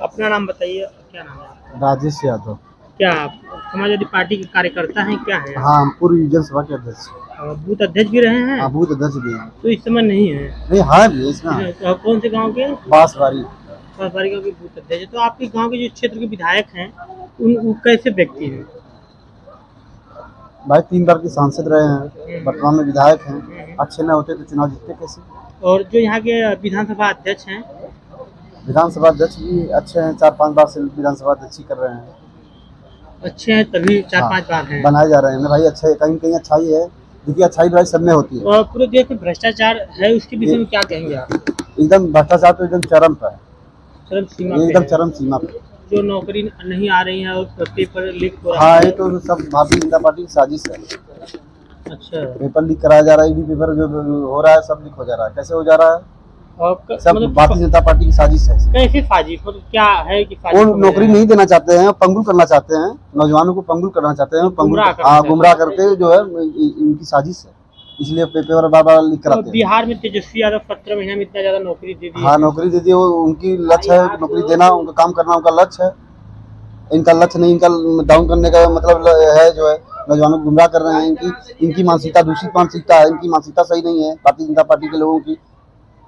अपना नाम बताइए, क्या नाम है? राजेश यादव। क्या आप समाजवादी पार्टी के कार्यकर्ता हैं, क्या है? हाँ, हम पूर्व जनसभा के अध्यक्ष। बूथ अध्यक्ष भी रहे हैं? हाँ, बूथ अध्यक्ष भी हैं। तो इस समय नहीं है? नहीं, हाँ भी इसमें। तो कौन से गांव के? बांसवाड़ी गांव के बूथ अध्यक्ष है। तो आपके गांव के जो क्षेत्र के विधायक हैं उन कैसे व्यक्ति हैं? भाई 3 बार के सांसद रहे हैं, वर्तमान में विधायक हैं। अच्छे न होते तो चुनाव जीतते कैसे? और जो यहाँ के विधानसभा अध्यक्ष हैं? विधानसभा अध्यक्ष भी अच्छे हैं, 4-5 बार से विधानसभा अध्यक्ष ही कर रहे हैं। अच्छे हैं तभी 4-5 बार हैं बनाए जा रहे हैं ना भाई। अच्छे कहीं कहीं अच्छाई है, देखिए अच्छाई भाई सब में होती है। और पूरे देश में भ्रष्टाचार है, उसके विषय में क्या कहेंगे आप? एकदम भ्रष्टाचार तो एकदम चरम पर है, चरम सीमा एकदम चरम सीमा पे। जो नौकरी नहीं आ रही है और पेपर लीक हो रहा हाँ, है। ये तो सब भारतीय जनता पार्टी की साजिश है। अच्छा, पेपर लीक कराया जा रहा है, पेपर जो हो रहा है सब लीक हो जा रहा है। कैसे हो जा रहा है? और सब भारतीय जनता पार्टी की साजिश है। कैसे साजिश, मतलब क्या है कि वो नौकरी नहीं देना चाहते हैं, पंगुल करना चाहते हैं, नौजवानों को पंगुल करना चाहते हैं, गुमराह करके जो है इनकी साजिश है, इसलिए पेपर बार लीक कराते हैं। बिहार में तेजस्वी यादव 17 महीने में इतना ज्यादा नौकरी दे दी। हाँ, नौकरी दे दी, वो उनकी लक्ष्य है, नौकरी देना, उनका काम करना उनका लक्ष्य है। इनका लक्ष्य नहीं, इनका डाउन करने का मतलब है जो है नौजवानों को गुमराह कर रहे हैं। इनकी मानसिकता दूषित मानसिकता है, इनकी मानसिकता सही नहीं है। भारतीय जनता पार्टी के लोगों की,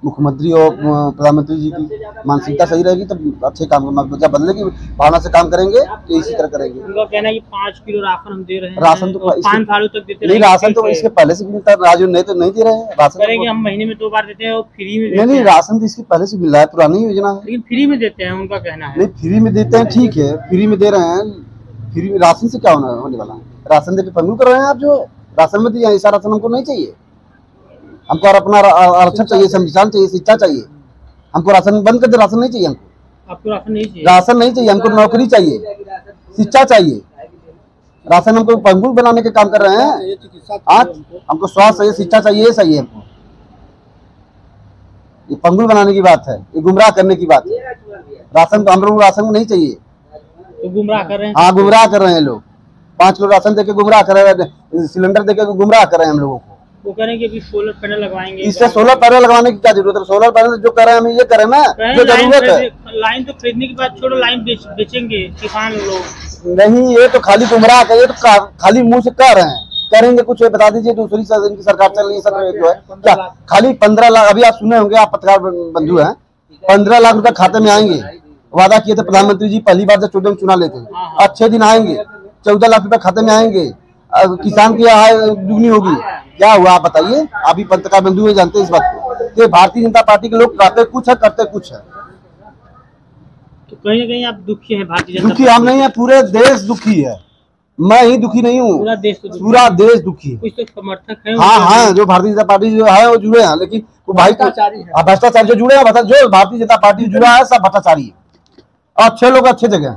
मुख्यमंत्री और प्रधानमंत्री जी की मानसिकता सही रहेगी तब अच्छे काम, जब बदले की भावना से काम करेंगे तो इसी तरह करेंगे। उनका कहना है कि 5 किलो राशन हम दे रहे हैं। राशन तो 5 सालों तक देते नहीं, राशन तो इसके पहले से मिलता है। राजू नहीं तो नहीं दे रहे हैं राशन। करेंगे हम महीने में 2 बार देते हैं और फ्री में देते नहीं, राशन तो इसके पहले से मिल रहा है, पुरानी योजना है। लेकिन फ्री में देते हैं, उनका कहना है। नहीं, फ्री में देते हैं, ठीक है, फ्री में दे रहे हैं। फ्री में राशन से क्या होने वाला है? राशन देके पंगुल कर रहे हैं आप। जो राशन में दिया ऐसा राशन हमको नहीं चाहिए। हमको अपना आरक्षण चाहिए, संविधान चाहिए, शिक्षा चाहिए। हमको राशन बंद कर दे, राशन नहीं चाहिए हमको। आपको राशन नहीं चाहिए? राशन नहीं चाहिए हमको, नौकरी चाहिए, शिक्षा चाहिए। राशन हमको पंगुल बनाने के काम कर रहे हैं। आज हमको स्वास्थ्य चाहिए, शिक्षा चाहिए, ये चाहिए हमको। ये पंगुल बनाने की बात है, ये गुमराह करने की बात है। राशन को हम लोग राशन नहीं चाहिए, तो गुमराह कर रहे हैं। हाँ, गुमराह कर रहे हैं लोग। 5 किलो राशन देके गुमराह कर रहे हैं, सिलेंडर देके गुमराह कर रहे हैं हम लोगों को। वो कह रहे हैं कि अभी सोलर पैनल लगवाएंगे। इससे सोलर पैनल लगवाने की क्या जरूरत है? सोलर पैनल जो कर रहे हैं हम ये करें ना, जो जरूरत है। लाइन तो खरीदने की बात छोड़ो, लाइन बेचेंगे किसान लोग। नहीं, ये तो खाली गुमराह है, ये तो खाली मुंह से कह रहे हैं। करेंगे कुछ बता दीजिए। दूसरी इनकी सरकार चल रही है सर, जो है क्या खाली 15 लाख, अभी आप सुने होंगे, आप पत्रकार बंधु हैं, 15 लाख रुपए खाते में आएंगे। वादा किए थे प्रधानमंत्री जी पहली बार जब चुना लेते हैं, अच्छे दिन आएंगे, 14 लाख रुपए खाते में आएंगे, किसान की आय दुगनी होगी। क्या हुआ आप बताइए? अभी पत्रकार बंधु जानते हैं इस बात को। ये भारतीय जनता पार्टी के लोग कहते कुछ है, करते कुछ है। तो कहीं ना कहीं आप दुखी हैं भारतीय जनता? दुखी हम नहीं है, पूरे देश दुखी है। मैं ही दुखी नहीं हूँ, पूरा देश दुखी है। कुछ तो समर्थक है। हाँ, जो भारतीय जनता पार्टी जो है वो जुड़े हैं, लेकिन वो भाई भ्रष्टाचारी जो जुड़े हैं, जो भारतीय जनता पार्टी जुड़ा है सब भ्रष्टाचारी है। अच्छे लोग अच्छे जगह